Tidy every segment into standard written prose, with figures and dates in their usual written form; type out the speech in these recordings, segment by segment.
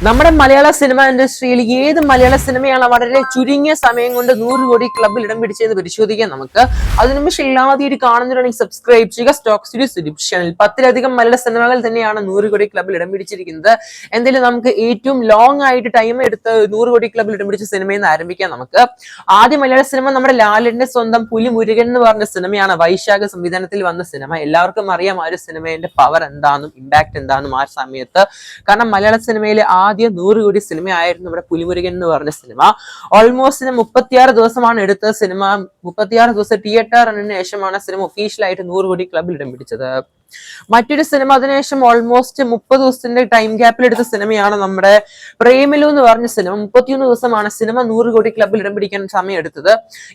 നമ്മുടെ മലയാള സിനിമ ഇൻഡസ്ട്രിയിൽ ഏത് മലയാള സിനിമയാണ് വളരെ ചുരുങ്ങിയ സമയം കൊണ്ട് 100 കോടി ക്ലബിൽ ഇടം പിടിച്ചതെന്ന് പരിശോധിക്കാം നമുക്ക്. അതിനു മുമ്പ് ഇല്ലാതെ കാണുന്നവരാണെങ്കിൽ സബ്സ്ക്രൈബ് ചെയ്യുക. സ്റ്റോക്ക് സ്റ്റുഡിയോസ് യൂട്യൂബ് ചാനൽ 10-ലധികം മലയാള സിനിമകൾ തന്നെയാണ് 100 കോടി ക്ലബിൽ ഇടം പിടിച്ചിരിക്കുന്നത്. എന്തായാലും നമുക്ക് ഏറ്റവും ലോങ് ആയിട്ട് ടൈം എടുത്ത് 100 കോടി ക്ലബിൽ ഇടം പിടിച്ച സിനിമയിൽ നിന്ന് ആരംഭിക്കാം നമുക്ക്. ആദ്യ മലയാള സിനിമ നമ്മുടെ ലാലിന്റെ സ്വന്തം പുലിമുരുകൻ എന്ന് പറഞ്ഞ സിനിമയാണ്. വൈശാഖ സംവിധാനത്തിൽ വന്ന സിനിമ. എല്ലാവർക്കും അറിയാം ആ ഒരു സിനിമയുടെ പവർ എന്താണെന്നും ഇമ്പാക്ട് എന്താണെന്നും ആ സമയത്ത്. കാരണം മലയാള സിനിമയിലെ ആദ്യ 100 കോടി സിനിമയായിരുന്നു നമ്മുടെ പുലിമുരുകൻ എന്ന് പറഞ്ഞ സിനിമ. ഓൾമോസ്റ്റ് 36 ദിവസമാണ് എടുത്ത സിനിമ. 36 ദിവസം തിയേറ്റർ റണ്ണിന് ശേഷമാണ് സിനിമ ഒഫീഷ്യലായിട്ട് 100 കോടി ക്ലബിൽ ഇടം പിടിച്ചത്. മറ്റൊരു സിനിമ അതിനുശേഷം ഓൾമോസ്റ്റ് 30 ദിവസത്തിന്റെ ടൈം ഗ്യാപ്പിൽ എടുത്ത സിനിമയാണ് നമ്മുടെ പ്രേമലു എന്ന് പറഞ്ഞ സിനിമ. 31 ദിവസമാണ് സിനിമ 100 കോടി ക്ലബിൽ ഇടം പിടിക്കാൻ സമയം എടുത്തത്.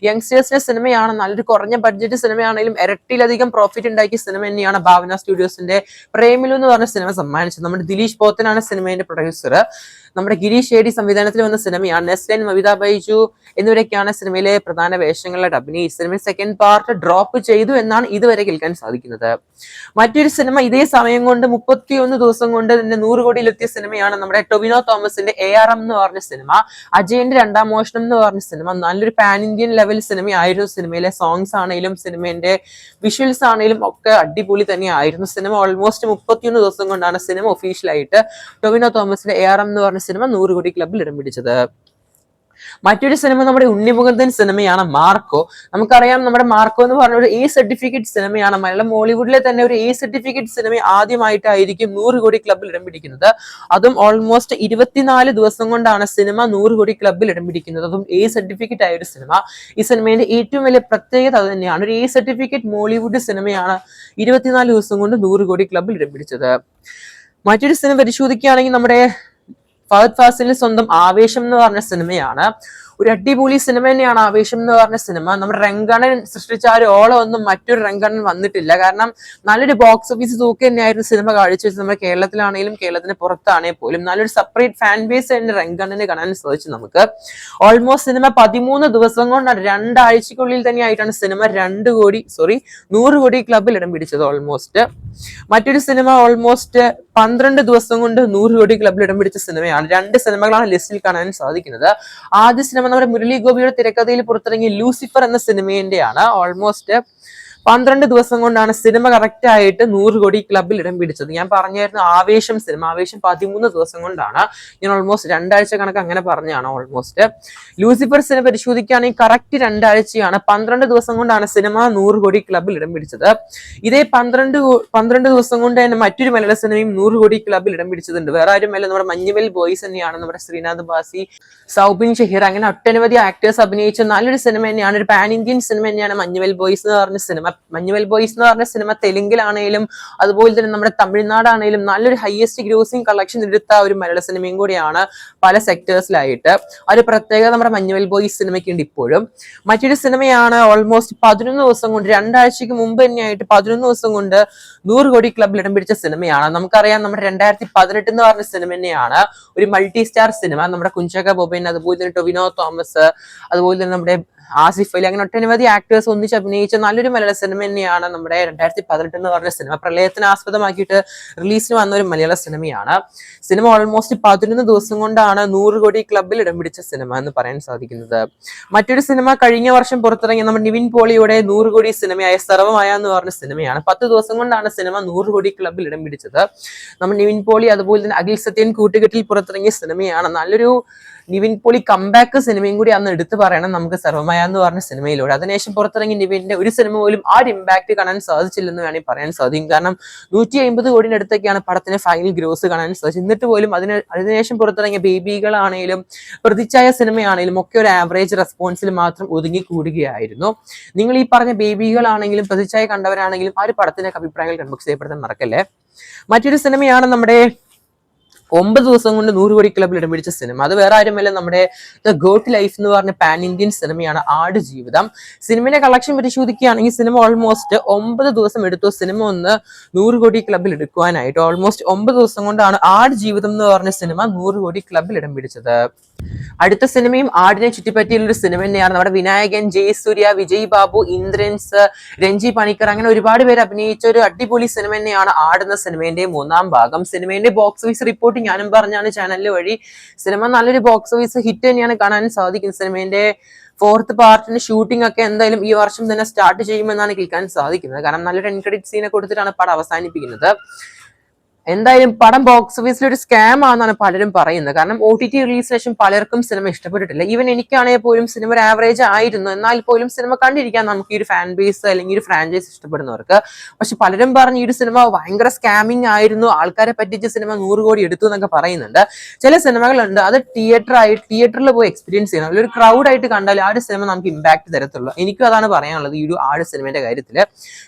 യങ്സ്റ്റേഴ്സിന്റെ സിനിമയാണ്. നല്ലൊരു കുറഞ്ഞ ബഡ്ജറ്റ് സിനിമയാണെങ്കിലും ഇരട്ടിയിലധികം പ്രോഫിറ്റ് ഉണ്ടാക്കിയ സിനിമ തന്നെയാണ് ഭാവന സ്റ്റുഡിയോസിന്റെ പ്രേമലു എന്ന് പറഞ്ഞ സിനിമ സമ്മാനിച്ചത്. നമ്മുടെ ദിലീഷ് പോത്തനാണ് സിനിമയുടെ പ്രൊഡ്യൂസർ. നമ്മുടെ ഗിരീഷ് ഷേഡി സംവിധാനത്തിൽ വന്ന സിനിമയാണ്. നെസ്ലൻ, മവിത ബൈജു എന്നിവരൊക്കെയാണ് സിനിമയിലെ പ്രധാന വേഷങ്ങളിലായിട്ട് അഭിനയിച്ച സിനിമ. സെക്കൻഡ് പാർട്ട് ഡ്രോപ്പ് ചെയ്തു എന്നാണ് ഇതുവരെ കേൾക്കാൻ സാധിക്കുന്നത്. മറ്റൊരു സിനിമ ഇതേ സമയം കൊണ്ട് 31 ദിവസം കൊണ്ട് തന്നെ 100 കോടിയിലെത്തിയ സിനിമയാണ് നമ്മുടെ ടൊവിനോ തോമസിന്റെ ARM എന്ന് പറഞ്ഞ സിനിമ. അജയന്റെ രണ്ടാം മോഷണം എന്ന് പറഞ്ഞ സിനിമ നല്ലൊരു പാൻ ഇന്ത്യൻ ലെവൽ സിനിമയായിരുന്നു. സിനിമയിലെ സോങ്സ് ആണെങ്കിലും സിനിമയുടെ വിഷ്വൽസ് ആണെങ്കിലും ഒക്കെ അടിപൊളി തന്നെയായിരുന്നു. സിനിമ ഓൾമോസ്റ്റ് 31 ദിവസം കൊണ്ടാണ് സിനിമ ഒഫീഷ്യലായിട്ട് ടൊവിനോ തോമസിന്റെ ARM എന്ന് പറഞ്ഞ സിനിമ 100 കോടി ക്ലബിൽ ഇടം പിടിച്ചത്. മറ്റൊരു സിനിമ നമ്മുടെ ഉണ്ണിമുകുന്ദൻ സിനിമയാണ് മാർക്കോ. നമുക്കറിയാം നമ്മുടെ മാർക്കോ എന്ന് പറഞ്ഞ ഒരു A സർട്ടിഫിക്കറ്റ് സിനിമയാണ്. മലയാളം മോളിവുഡിലെ തന്നെ ഒരു A സർട്ടിഫിക്കറ്റ് സിനിമ ആദ്യമായിട്ടായിരിക്കും 100 കോടി ക്ലബിൽ ഇടം പിടിക്കുന്നത്. അതും ഓൾമോസ്റ്റ് 24 ദിവസം കൊണ്ടാണ് സിനിമ 100 കോടി ക്ലബിൽ ഇടം പിടിക്കുന്നത്. അതും A സർട്ടിഫിക്കറ്റ് ആയ ഒരു സിനിമ. ഈ സിനിമയുടെ ഏറ്റവും വലിയ പ്രത്യേകത അത് തന്നെയാണ്. ഒരു A സർട്ടിഫിക്കറ്റ് മോളിവുഡ് സിനിമയാണ് 24 ദിവസം കൊണ്ട് 100 കോടി ക്ലബിൽ ഇടം പിടിച്ചത്. മറ്റൊരു സിനിമ പരിശോധിക്കുകയാണെങ്കിൽ നമ്മുടെ ഫഹദ് ഫാസിലിന്റെ സ്വന്തം ആവേശം എന്ന് പറഞ്ഞ സിനിമയാണ്. ഒരു അടിപൊളി സിനിമ തന്നെയാണ് ആവേശം എന്ന് പറഞ്ഞ സിനിമ. നമ്മുടെ രംഗണ്ണൻ സൃഷ്ടിച്ച ആ ഒരു ഓളം ഒന്നും മറ്റൊരു രംഗണ്ണൻ വന്നിട്ടില്ല. കാരണം നല്ലൊരു ബോക്സ് ഓഫീസ് തൂക്കി തന്നെയായിരുന്നു സിനിമ കാഴ്ചവെച്ചത്. നമ്മുടെ കേരളത്തിലാണെങ്കിലും കേരളത്തിന് പുറത്താണെങ്കിൽ പോലും നല്ലൊരു സെപ്പറേറ്റ് ഫാൻ ബേസ് തന്നെ രംഗണ്ണന് കാണാൻ സാധിച്ചു നമുക്ക്. ഓൾമോസ്റ്റ് സിനിമ 13 ദിവസം കൊണ്ടാണ്, 2 ആഴ്ചക്കുള്ളിൽ തന്നെയായിട്ടാണ് സിനിമ 100 കോടി ക്ലബിൽ ഇടം പിടിച്ചത് ഓൾമോസ്റ്റ്. മറ്റൊരു സിനിമ ഓൾമോസ്റ്റ് 12 ദിവസം കൊണ്ട് 100 കോടി ക്ലബിൽ ഇടം പിടിച്ച സിനിമയാണ്. 2 സിനിമകളാണ് ലിസ്റ്റിൽ കാണാൻ സാധിക്കുന്നത്. ആദ്യ സിനിമ നമ്മുടെ മുരളി ഗോപിയുടെ തിരക്കഥയിൽ പുറത്തിറങ്ങിയ ലൂസിഫർ എന്ന സിനിമേന്റെയാണ്. ഓൾമോസ്റ്റ് 12 ദിവസം കൊണ്ടാണ് സിനിമ കറക്റ്റ് ആയിട്ട് 100 കോടി ക്ലബിൽ ഇടം പിടിച്ചത്. ഞാൻ പറഞ്ഞായിരുന്നു ആവേശം സിനിമ. ആവേശം 13 ദിവസം കൊണ്ടാണ്. ഞാൻ ഓൾമോസ്റ്റ് 2 ആഴ്ച കണക്ക് അങ്ങനെ പറഞ്ഞാണ്. ഓൾമോസ്റ്റ് ലൂസിഫർ സിനിമ പരിശോധിക്കുകയാണെങ്കിൽ കറക്റ്റ് 2 ആഴ്ചയാണ്. 12 ദിവസം കൊണ്ടാണ് സിനിമ 100 കോടി ക്ലബിൽ ഇടം പിടിച്ചത്. ഇതേ 12 ദിവസം കൊണ്ട് തന്നെ മറ്റൊരു മലയാള സിനിമയും 100 കോടി ക്ലബിൽ ഇടം പിടിച്ചിട്ടുണ്ട്. വേറെ ആരുമല്ല, നമ്മുടെ മഞ്ഞുമൽ ബോയ്സ് തന്നെയാണ്. നമ്മുടെ ശ്രീനാഥ് ബാസി, സൗബിൻ ഷഹീർ അങ്ങനെ ഒട്ടനവധി ആക്ടേഴ്സ് അഭിനയിച്ച നല്ലൊരു സിനിമ തന്നെയാണ്. ഒരു പാൻ ഇന്ത്യൻ സിനിമ തന്നെയാണ് മഞ്ഞുമൽ ബോയ്സ് എന്ന് പറഞ്ഞ സിനിമ. മഞ്ഞുമൽ ബോയ്സ് എന്ന് പറഞ്ഞ സിനിമ തെലുങ്കിലാണെങ്കിലും അതുപോലെ തന്നെ നമ്മുടെ തമിഴ്നാടാണെങ്കിലും നല്ലൊരു ഹയസ്റ്റ് ഗ്രോസിംഗ് കളക്ഷൻ എടുത്ത ഒരു മലയാള സിനിമയും കൂടിയാണ് പല സെക്ടേഴ്സിലായിട്ട്. ആ ഒരു പ്രത്യേകത നമ്മുടെ മഞ്ഞുമൽ ബോയ്സ് സിനിമയ്ക്ക് ഉണ്ട് ഇപ്പോഴും. മറ്റൊരു സിനിമയാണ് ഓൾമോസ്റ്റ് 11 ദിവസം കൊണ്ട്, 2 ആഴ്ചക്ക് മുമ്പ് തന്നെയായിട്ട് 11 ദിവസം കൊണ്ട് 100 കോടി ക്ലബിൽ ഇടം പിടിച്ച സിനിമയാണ്. നമുക്കറിയാം നമ്മുടെ 2018 എന്ന് പറഞ്ഞ സിനിമ തന്നെയാണ്. ഒരു മൾട്ടി സ്റ്റാർ സിനിമ. നമ്മുടെ കുഞ്ചാക്കോ ബോബൻ, അതുപോലെ തന്നെ ടൊവിനോ തോമസ്, അതുപോലെ തന്നെ നമ്മുടെ ആസിഫ് അലി അങ്ങനെ ഒട്ടനവധി ആക്ടേഴ്സ് ഒന്നിച്ച് അഭിനയിച്ച നല്ലൊരു മലയാള സിനിമ തന്നെയാണ് നമ്മുടെ 2018 എന്ന് പറഞ്ഞ സിനിമ. പ്രളയത്തിനെ ആസ്പദമാക്കിയിട്ട് റിലീസിന് വന്ന ഒരു മലയാള സിനിമയാണ്. സിനിമ ഓൾമോസ്റ്റ് 11 ദിവസം കൊണ്ടാണ് 100 കോടി ക്ലബിൽ ഇടം പിടിച്ച സിനിമ എന്ന് പറയാൻ സാധിക്കുന്നത്. മറ്റൊരു സിനിമ കഴിഞ്ഞ വർഷം പുറത്തിറങ്ങിയ നമ്മുടെ നിവിൻ പോളിയുടെ 100 കോടി സിനിമയായ സർവമായ എന്ന് പറഞ്ഞ സിനിമയാണ്. 10 ദിവസം കൊണ്ടാണ് സിനിമ 100 കോടി ക്ലബിൽ ഇടം പിടിച്ചത്. നമ്മുടെ നിവിൻ പോളി അതുപോലെ തന്നെ അഖിൽ സത്യൻ കൂട്ടുകെട്ടിൽ പുറത്തിറങ്ങിയ സിനിമയാണ്. നല്ലൊരു നിവിൻ പോളി കംബാക്ക് സിനിമയും കൂടി അന്ന് എടുത്തു പറയണം നമുക്ക് സർവമായ എന്ന് പറഞ്ഞ സിനിമയിലൂടെ. അതിനുശേഷം പുറത്തിറങ്ങി നിവിന്റെ ഒരു സിനിമ പോലും ആ ഒരു ഇമ്പാക്ട് കാണാൻ സാധിച്ചില്ലെന്ന് വേണമെങ്കിൽ പറയാൻ സാധിക്കും. കാരണം 150 കോടിയുടെ അടുത്തൊക്കെയാണ് പടത്തിന് ഫൈനൽ ഗ്രോസ് കാണാൻ സാധിച്ചത്. എന്നിട്ട് പോലും അതിനുശേഷം പുറത്തിറങ്ങിയ ബേബികളാണെങ്കിലും പ്രതിച്ഛായ സിനിമയാണെങ്കിലും ഒക്കെ ഒരു ആവറേജ് റെസ്പോൺസിൽ മാത്രം ഒതുങ്ങി കൂടുകയായിരുന്നു. നിങ്ങൾ ഈ പറഞ്ഞ ബേബികളാണെങ്കിലും പ്രതിച്ഛായ കണ്ടവരാണെങ്കിലും ആ ഒരു പടത്തിന്റെ അഭിപ്രായങ്ങൾ കൺബോക്സ് ചെയ്യപ്പെടുത്താൻ മറക്കല്ലേ. മറ്റൊരു സിനിമയാണ് നമ്മുടെ 9 ദിവസം കൊണ്ട് 100 കോടി ക്ലബിൽ ഇടം പിടിച്ച സിനിമ. അത് വേറെ ആരുമല്ല, നമ്മുടെ ദ ഗോട്ട് ലൈഫ് എന്ന് പറഞ്ഞ പാൻ ഇന്ത്യൻ സിനിമയാണ്. ആട് ജീവിതം സിനിമയുടെ കളക്ഷൻ പരിശോധിക്കുകയാണെങ്കിൽ സിനിമ ഓൾമോസ്റ്റ് 9 ദിവസം എടുത്തു സിനിമ 100 കോടി ക്ലബിൽ എടുക്കുവാനായിട്ട്. ഓൾമോസ്റ്റ് 9 ദിവസം കൊണ്ടാണ് ആട് ജീവിതം എന്ന് പറഞ്ഞ സിനിമ 100 കോടി ക്ലബിൽ ഇടം പിടിച്ചത്. അടുത്ത സിനിമയും ആടിനെ ചുറ്റിപ്പറ്റിയുള്ള ഒരു സിനിമ തന്നെയാണ്. നമ്മുടെ വിനായകൻ, ജയസൂര്യ, വിജയ് ബാബു, ഇന്ദ്രൻസ്, രഞ്ജി പണിക്കർ അങ്ങനെ ഒരുപാട് പേര് അഭിനയിച്ച ഒരു അടിപൊളി സിനിമ തന്നെയാണ് ആട് എന്ന സിനിമയുടെ 3ാം ഭാഗം. സിനിമയുടെ ബോക്സ് ഓഫീസ് റിപ്പോർട്ട് മുൻകൂട്ടി ഞാനും പറഞ്ഞാണ് ചാനലിൽ വഴി. സിനിമ നല്ലൊരു ബോക്സ് ഓഫീസ് ഹിറ്റ് തന്നെയാണ് കാണാൻ സാധിക്കുന്നത്. സിനിമേന്റെ 4th പാർട്ടിന്റെ ഷൂട്ടിംഗ് ഒക്കെ എന്തായാലും ഈ വർഷം തന്നെ സ്റ്റാർട്ട് ചെയ്യുമെന്നാണ് കേൾക്കാൻ സാധിക്കുന്നത്. കാരണം നല്ലൊരു എൻ ക്രെഡിറ്റ് സീനെ കൊടുത്തിട്ടാണ് പടം അവസാനിപ്പിക്കുന്നത്. എന്തായാലും പടം ബോക്സ് ഓഫീസിൽ ഒരു സ്കാം ആണെന്നാണ് പലരും പറയുന്നത്. കാരണം OTT റിലീസ് ശേഷം പലർക്കും സിനിമ ഇഷ്ടപ്പെട്ടിട്ടില്ല. ഈവൻ എനിക്കാണെങ്കിൽ പോലും സിനിമ ഒരു ആവറേജ് ആയിരുന്നു. എന്നാൽ പോലും സിനിമ കണ്ടിരിക്കാൻ നമുക്ക് ഈ ഒരു ഫാൻ ബേസ് അല്ലെങ്കിൽ ഒരു ഫ്രാഞ്ചൈസ് ഇഷ്ടപ്പെടുന്നവർക്ക്. പക്ഷെ പലരും പറഞ്ഞു ഈ ഒരു സിനിമ ഭയങ്കര സ്കാമിങ് ആയിരുന്നു, ആൾക്കാരെ പറ്റിച്ച് സിനിമ 100 കോടി എടുത്തു എന്നൊക്കെ പറയുന്നുണ്ട്. ചില സിനിമകളുണ്ട് അത് തിയേറ്ററിൽ പോയി എക്സ്പീരിയൻസ് ചെയ്യണം. ഒരു ക്രൗഡ് ആയിട്ട് കണ്ടാൽ ആ ഒരു സിനിമ നമുക്ക് ഇമ്പാക്ട് തരത്തുള്ളൂ. എനിക്കും അതാണ് പറയാനുള്ളത് ഈ ഒരു സിനിമയുടെ കാര്യത്തിൽ.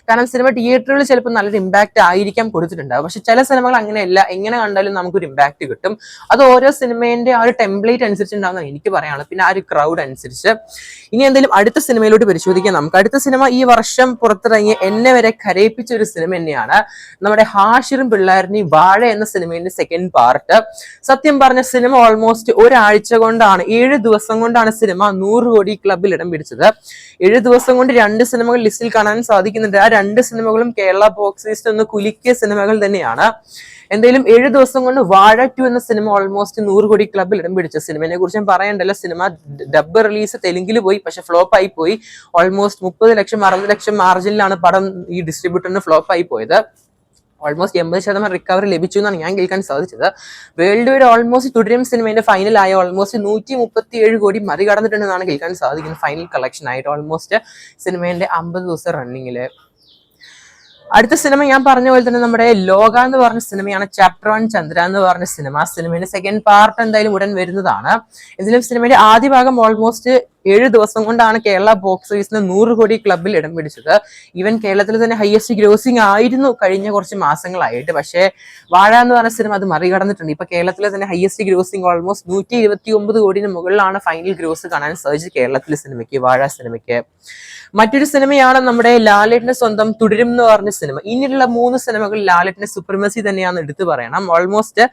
കാരണം സിനിമ തിയേറ്ററിൽ ചിലപ്പോൾ നല്ലൊരു ഇമ്പാക്ട് ആയിരിക്കാം കൊടുത്തിട്ടുണ്ടാവും. പക്ഷെ ചില സിനിമ അങ്ങനെയല്ല, എങ്ങനെ കണ്ടാലും നമുക്കൊരു ഇമ്പാക്ട് കിട്ടും. അത് ഓരോ സിനിമേന്റെ ആ ഒരു ടെംപ്ലേറ്റ് അനുസരിച്ചുണ്ടാകുന്ന എനിക്ക് പറയാനുള്ളത്. പിന്നെ ആ ഒരു ക്രൗഡ് അനുസരിച്ച്. ഇനി എന്തെങ്കിലും അടുത്ത സിനിമയിലോട്ട് പരിശോധിക്കാം നമുക്ക്. അടുത്ത സിനിമ ഈ വർഷം പുറത്തിറങ്ങിയ എന്നെ വരെ കരയിപ്പിച്ച ഒരു സിനിമ തന്നെയാണ് നമ്മുടെ ഹാഷിറും പിള്ളേരിനെയും വാഴ എന്ന സിനിമയുടെ 2nd പാർട്ട്. സത്യം പറഞ്ഞ സിനിമ ഓൾമോസ്റ്റ് ഒരാഴ്ച കൊണ്ടാണ്, 7 ദിവസം കൊണ്ടാണ് സിനിമ 100 കോടി ക്ലബിൽ ഇടം പിടിച്ചത്. 7 ദിവസം കൊണ്ട് 2 സിനിമകൾ ലിസ്റ്റിൽ കാണാൻ സാധിക്കുന്നുണ്ട്. ആ 2 സിനിമകളും കേരള ബോക്സ് ഓഫീസിൽ ഒന്ന് കുലുക്കിയ സിനിമകൾ തന്നെയാണ്. എന്തായാലും 7 ദിവസം കൊണ്ട് വാഴ 2 എന്ന സിനിമ ഓൾമോസ്റ്റ് 100 കോടി ക്ലബിൽ ഇടം പിടിച്ച സിനിമയെ കുറിച്ച് ഞാൻ പറയണ്ടല്ലോ. സിനിമ ഡബ് റിലീസ് തെലുങ്കിൽ പോയി, പക്ഷെ ഫ്ലോപ്പ് ആയി പോയി. ഓൾമോസ്റ്റ് 30 ലക്ഷം 60 ലക്ഷം മാർജിനിലാണ് പടം ഈ ഡിസ്ട്രിബ്യൂട്ടറിന് ഫ്ലോപ്പ് ആയി പോയത്. ഓൾമോസ്റ്റ് 80% റിക്കവറി ലഭിച്ചു എന്നാണ് ഞാൻ കേൾക്കാൻ സാധിച്ചത്. വേൾഡ് വൈഡ് ഓൾമോസ്റ്റ് തുടരും സിനിമയുടെ ഫൈനലായ ഓൾമോസ്റ്റ് 137 കോടി മറികടന്നിട്ടുണ്ടെന്നാണ് കേൾക്കാൻ സാധിക്കുന്നത്. ഫൈനൽ കളക്ഷൻ ആയിട്ട് ഓൾമോസ്റ്റ് സിനിമയുടെ 50 ദിവസം റണ്ണിങ്ങില്. അടുത്ത സിനിമ ഞാൻ പറഞ്ഞ പോലെ തന്നെ നമ്മുടെ ലോക എന്ന് പറഞ്ഞ സിനിമയാണ്. ചാപ്റ്റർ 1 ചന്ദ്ര എന്ന് പറഞ്ഞ സിനിമ. സിനിമയുടെ 2nd പാർട്ട് എന്തായാലും ഉടൻ വരുന്നതാണ്. ഇതിലും സിനിമയുടെ ആദ്യ ഭാഗം ഓൾമോസ്റ്റ് 7 ദിവസം കൊണ്ടാണ് കേരള ബോക്സ് ഓഫീസിൽ 100 കോടി ക്ലബിൽ ഇടം പിടിച്ചത്. ഈവൻ കേരളത്തിൽ തന്നെ ഹയസ്റ്റ് ഗ്രോസിംഗ് ആയിരുന്നു കഴിഞ്ഞ കുറച്ച് മാസങ്ങളായിട്ട്. പക്ഷേ വാഴ എന്ന് പറഞ്ഞ സിനിമ അത് മറികടന്നിട്ടുണ്ട്. ഇപ്പൊ കേരളത്തിലെ തന്നെ ഹയസ്റ്റ് ഗ്രോസിംഗ് ഓൾമോസ്റ്റ് 129 കോടിന് മുകളിലാണ് ഫൈനൽ ഗ്രോസ് കാണാൻ സാധിച്ചത് കേരളത്തിലെ സിനിമയ്ക്ക്, വാഴ സിനിമയ്ക്ക്. മറ്റൊരു സിനിമയാണ് നമ്മുടെ ലാലേട്ടന്റെ സ്വന്തം തുടരും എന്ന് പറഞ്ഞ സിനിമ. ഇനിയുള്ള 3 സിനിമകൾ ലാലേട്ടന്റെ സുപ്രീമസി തന്നെയാണെന്ന് എടുത്തു പറയണം. ഓൾമോസ്റ്റ്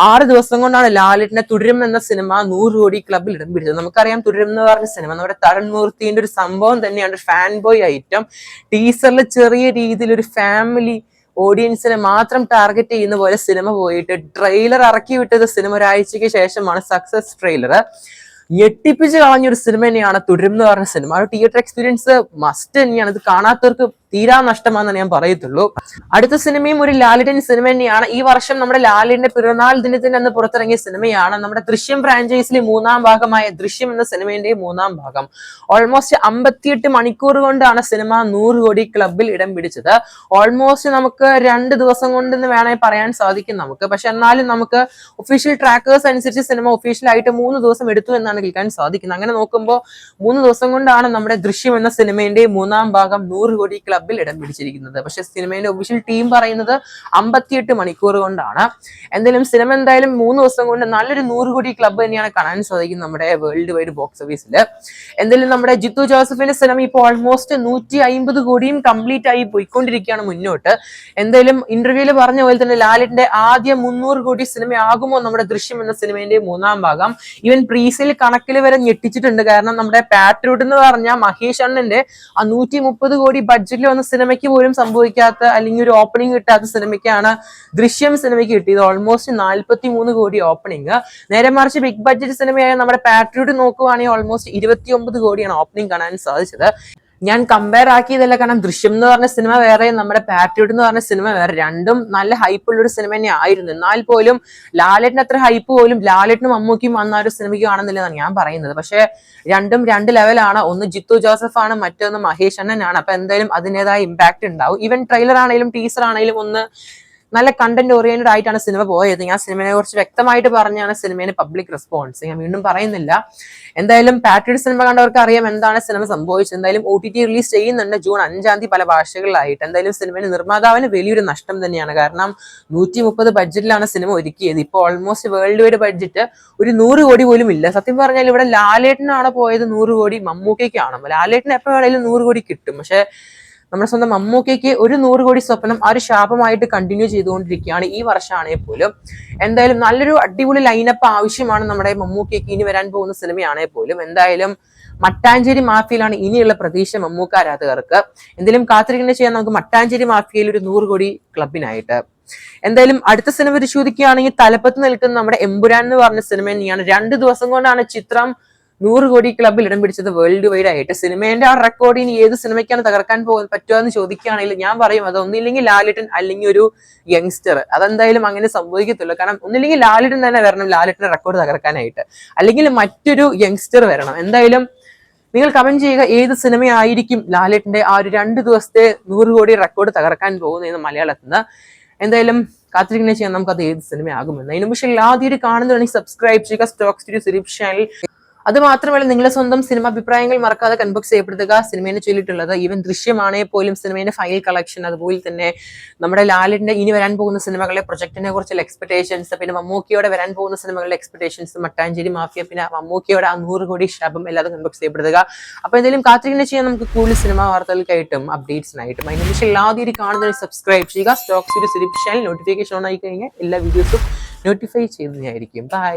6 ദിവസം കൊണ്ടാണ് ലാലേട്ടന്റെ തുടരും എന്ന സിനിമ 100 കോടി ക്ലബിൽ ഇടം പിടിച്ചത്. നമുക്കറിയാം തുടരും എന്ന് പറഞ്ഞ സിനിമ നമ്മുടെ തരൺ മൂർത്തിന്റെ ഒരു സംഭവം തന്നെയാണ്. ഒരു ഫാൻ ബോയ് ഐറ്റം. ടീസറിൽ ചെറിയ രീതിയിൽ ഒരു ഫാമിലി ഓഡിയൻസിനെ മാത്രം ടാർഗറ്റ് ചെയ്യുന്ന പോലെ സിനിമ പോയിട്ട് ട്രെയിലർ ഇറക്കി വിട്ടത് സിനിമ ഒരാഴ്ചയ്ക്ക് ശേഷമാണ്. സക്സസ് ട്രെയിലർ ഞെട്ടിപ്പിച്ച് കളഞ്ഞൊരു സിനിമ തന്നെയാണ് തുടരും എന്ന് പറഞ്ഞ സിനിമ. ഒരു തിയേറ്റർ എക്സ്പീരിയൻസ് മസ്റ്റ് തന്നെയാണ്. ഇത് കാണാത്തവർക്ക് തീരാ നഷ്ടമാണെന്ന് ഞാൻ പറയത്തുള്ളൂ. അടുത്ത സിനിമയും ഒരു ലാലേട്ടൻ സിനിമ തന്നെയാണ്. ഈ വർഷം നമ്മുടെ ലാലേട്ടന്റെ പിറന്നാൾ ദിനത്തിന് അന്ന് പുറത്തിറങ്ങിയ സിനിമയാണ് നമ്മുടെ ദൃശ്യം ഫ്രാഞ്ചൈസിലെ 3ാം ഭാഗമായ ദൃശ്യം എന്ന സിനിമയുടെ 3ാം ഭാഗം. ഓൾമോസ്റ്റ് 58 മണിക്കൂർ കൊണ്ടാണ് സിനിമ 100 കോടി ക്ലബിൽ ഇടം പിടിച്ചത്. ഓൾമോസ്റ്റ് നമുക്ക് 2 ദിവസം കൊണ്ടെന്ന് വേണമെങ്കിൽ പറയാൻ സാധിക്കും നമുക്ക്. പക്ഷെ എന്നാലും നമുക്ക് ഒഫീഷ്യൽ ട്രാക്കേഴ്സ് അനുസരിച്ച് സിനിമ ഒഫീഷ്യലായിട്ട് 3 ദിവസം എടുത്തു എന്നാണ് കേൾക്കാൻ സാധിക്കുന്നത്. അങ്ങനെ നോക്കുമ്പോൾ 3 ദിവസം കൊണ്ടാണ് നമ്മുടെ ദൃശ്യം എന്ന സിനിമയുടെ 3ാം ഭാഗം 100 കോടി ക്ലബിൽ ഇടം പിടിച്ചിരിക്കുന്നത്. പക്ഷെ സിനിമയുടെ ഒഫീഷ്യൽ ടീം പറയുന്നത് 58 മണിക്കൂർ കൊണ്ടാണ്. എന്തായാലും സിനിമ എന്തായാലും 3 ദിവസം കൊണ്ട് നല്ലൊരു 100 കോടി ക്ലബ് തന്നെയാണ് കാണാൻ സാധിക്കുന്നത് നമ്മുടെ വേൾഡ് വൈഡ് ബോക്സ് ഓഫീസിൽ. എന്തായാലും നമ്മുടെ ജിത്തു ജോസഫിന്റെ സിനിമ ഇപ്പോൾ ഓൾമോസ്റ്റ് 150 കോടിയും കംപ്ലീറ്റ് ആയി പോയിക്കൊണ്ടിരിക്കുകയാണ് മുന്നോട്ട്. എന്തായാലും ഇന്റർവ്യൂല് പറഞ്ഞ പോലെ തന്നെ ലാലേട്ടന്റെ ആദ്യ 300 കോടി സിനിമയാകുമോ നമ്മുടെ ദൃശ്യം എന്ന സിനിമയുടെ 3ാം ഭാഗം. ഈവൻ പ്രീസെയിൽ കണക്കിൽ വരെ ഞെട്ടിച്ചിട്ടുണ്ട്. കാരണം നമ്മുടെ പാട്രിയോട്ട് എന്ന് പറഞ്ഞ മഹേഷ് അണ്ണന്റെ ആ 130 കോടി ബഡ്ജറ്റിൽ വന്ന സിനിമയ്ക്ക് പോലും സംഭവിക്കാത്ത അല്ലെങ്കിൽ ഒരു ഓപ്പണിംഗ് കിട്ടാത്ത സിനിമയ്ക്കാണ് ദൃശ്യം സിനിമയ്ക്ക് കിട്ടിയത്. ഓൾമോസ്റ്റ് 43 കോടി ഓപ്പണിംഗ്. നേരെ മറിച്ച് ബിഗ് ബഡ്ജറ്റ് സിനിമയായ നമ്മുടെ പാട്രിയോട്ട് നോക്കുവാണെങ്കിൽ ഓൾമോസ്റ്റ് 29 കോടിയാണ് ഓപ്പണിംഗ് കാണാൻ സാധിച്ചത്. ഞാൻ കമ്പയർ ആക്കിയതല്ല, കാരണം ദൃശ്യം എന്ന് പറഞ്ഞ സിനിമ വേറെ, നമ്മുടെ പാട്രിയോട്ട് എന്ന് പറഞ്ഞ സിനിമ വേറെ. രണ്ടും നല്ല ഹൈപ്പുള്ള ഒരു സിനിമ തന്നെ ആയിരുന്നു. എന്നാൽ പോലും ലാലേട്ടന് അത്ര ഹൈപ്പ് പോലും ലാലേട്ടനും മമ്മൂക്കിയും വന്ന ഒരു സിനിമയ്ക്ക് കാണുന്നില്ലെന്നാണ് ഞാൻ പറയുന്നത്. പക്ഷെ രണ്ടും 2 ലെവലാണ്. ഒന്ന് ജിത്തു ജോസഫ് ആണ്, മറ്റൊന്ന് മഹേഷ് അണ്ണനാണ്. അപ്പൊ എന്തായാലും അതിൻ്റെതായ ഇമ്പാക്ട് ഉണ്ടാവും. ഈവൻ ട്രെയിലർ ആണെങ്കിലും ടീസർ ആണെങ്കിലും ഒന്ന് നല്ല കണ്ടന്റ് ഓറിയന്റഡ് ആയിട്ടാണ് സിനിമ പോയത്. ഞാൻ സിനിമയെ കുറിച്ച് വ്യക്തമായിട്ട് പറഞ്ഞാണ് സിനിമയുടെ പബ്ലിക് റെസ്പോൺസ്. ഞാൻ വീണ്ടും പറയുന്നില്ല. എന്തായാലും പാട്രിയോട്ട് സിനിമ കണ്ടവർക്ക് അറിയാം എന്താണ് സിനിമ സംഭവിച്ചത്. എന്തായാലും OTT റിലീസ് ചെയ്യുന്നുണ്ട് ജൂൺ 5-ാം തീയതി പല ഭാഷകളിലായിട്ട്. എന്തായാലും സിനിമയുടെ നിർമ്മാതാവിന് വലിയൊരു നഷ്ടം തന്നെയാണ്. കാരണം 130 ബഡ്ജറ്റിലാണ് സിനിമ ഒരുക്കിയത്. ഇപ്പോൾ ഓൾമോസ്റ്റ് വേൾഡ് വൈഡ് ബഡ്ജറ്റ് ഒരു 100 കോടി പോലും ഇല്ല. സത്യം പറഞ്ഞാൽ ഇവിടെ ലാലേട്ടനാണ് പോയത് 100 കോടി, മമ്മൂക്കയ്ക്കാണ്. ലാലേട്ടന് എപ്പോൾ വേണേലും 100 കോടി കിട്ടും. പക്ഷെ നമ്മുടെ സ്വന്തം മമ്മൂക്കയ്ക്ക് ഒരു 100 കോടി സ്വപ്നം ആ ഒരു ശാപമായിട്ട് കണ്ടിന്യൂ ചെയ്തുകൊണ്ടിരിക്കുകയാണ് ഈ വർഷമാണെങ്കിൽ പോലും. എന്തായാലും നല്ലൊരു അടിപൊളി ലൈനപ്പ് ആവശ്യമാണ് നമ്മുടെ മമ്മൂക്കയ്ക്ക് ഇനി വരാൻ പോകുന്ന സിനിമയാണെങ്കിൽ പോലും. എന്തായാലും മട്ടാഞ്ചേരി മാഫിയയിലാണ് ഇനിയുള്ള പ്രതീക്ഷ മമ്മൂക്ക ആരാധകർക്ക്. എന്തെങ്കിലും കാത്തിരിക്കുന്നത് ചെയ്യാൻ നമുക്ക് മട്ടാഞ്ചേരി മാഫിയയിൽ ഒരു 100 കോടി ക്ലബിനായിട്ട്. എന്തായാലും അടുത്ത സിനിമ പരിശോധിക്കുകയാണെങ്കിൽ തലപ്പത്ത് നിൽക്കുന്ന നമ്മുടെ എമ്പുരാൻ എന്ന് പറഞ്ഞ സിനിമ തന്നെയാണ്. 2 ദിവസം കൊണ്ടാണ് ചിത്രം 100 കോടി ക്ലബ്ബിൽ ഇടം പിടിച്ചത് വേൾഡ് വൈഡ് ആയിട്ട്. സിനിമേന്റെ ആ റെക്കോർഡ് ഇനി ഏത് സിനിമയ്ക്കാണ് തകർക്കാൻ പറ്റുക എന്ന് ചോദിക്കുകയാണെങ്കിൽ ഞാൻ പറയും അത് ഒന്നില്ലെങ്കിൽ ലാലേട്ടൻ അല്ലെങ്കിൽ ഒരു യങ്സ്റ്റർ. അതെന്തായാലും അങ്ങനെ സംഭവിക്കത്തില്ല. കാരണം ഒന്നില്ലെങ്കിൽ ലാലേട്ടൻ തന്നെ വരണം ലാലേട്ടന്റെ റെക്കോർഡ് തകർക്കാനായിട്ട്, അല്ലെങ്കിൽ മറ്റൊരു യങ്സ്റ്റർ വരണം. എന്തായാലും നിങ്ങൾ കമന്റ് ചെയ്യുക ഏത് സിനിമയായിരിക്കും ലാലേട്ടന്റെ ആ ഒരു 2 ദിവസത്തെ 100 കോടി റെക്കോർഡ് തകർക്കാൻ പോകുന്നതെന്ന് മലയാളത്തിൽ നിന്ന്. എന്തായാലും കാത്തിരിക്കുന്ന ചെയ്യാൻ നമുക്ക് അത് ഏത് സിനിമയാകുമെന്ന്. അതിന് പക്ഷേ ആദ്യമായിട്ട് കാണുന്നതാണെങ്കിൽ സബ്സ്ക്രൈബ് ചെയ്യുക സ്റ്റോക്ക് സ്റ്റുഡിയോ സുരേഷ് ചാനൽ. അത് മാത്രമല്ല നിങ്ങളുടെ സ്വന്തം സിനിമ അഭിപ്രായങ്ങൾ മറക്കാതെ കൺബോക്സ് ചെയ്യപ്പെടുത്തുക. സിനിമയെ ചൊല്ലിട്ടുള്ളത് ഈവൻ ദൃശ്യമാണെങ്കിൽ പോലും സിനിമയുടെ ഫൈൽ കളക്ഷൻ, അതുപോലെ തന്നെ നമ്മുടെ ലാലിന്റെ ഇനി വരാൻ പോകുന്ന സിനിമകളുടെ പ്രൊജക്ടിനെ കുറിച്ചുള്ള എക്സ്പെക്ടേഷൻസ്, പിന്നെ മമ്മൂക്കിയോടെ വരാൻ പോകുന്ന സിനിമകളുടെ എക്സ്പെക്ടേഷൻസ്, മട്ടാഞ്ചേരി മാഫിയ, പിന്നെ മമ്മൂക്കിയോടെ ആ 100 കോടി ശാപം എല്ലാതും കൺബോക്സ് ചെയ്യപ്പെടുത്തുക. അപ്പൊ എന്തെങ്കിലും കാത്തിരിക്കുന്ന ചെയ്യാൻ നമുക്ക് കൂടുതൽ സിനിമ വാർത്തകൾക്കായിട്ടും അപ്ഡേറ്റ്സിനായിട്ടും. അതിന് പക്ഷേ എല്ലാവരും കാണുന്നതിന് സബ്സ്ക്രൈബ് ചെയ്യുക stock studio Suresh channel. Notification on ആയി കഴിഞ്ഞാൽ എല്ലാ വീഡിയോസും നോട്ടിഫൈ ചെയ്യുന്നതായിരിക്കും. ബൈ.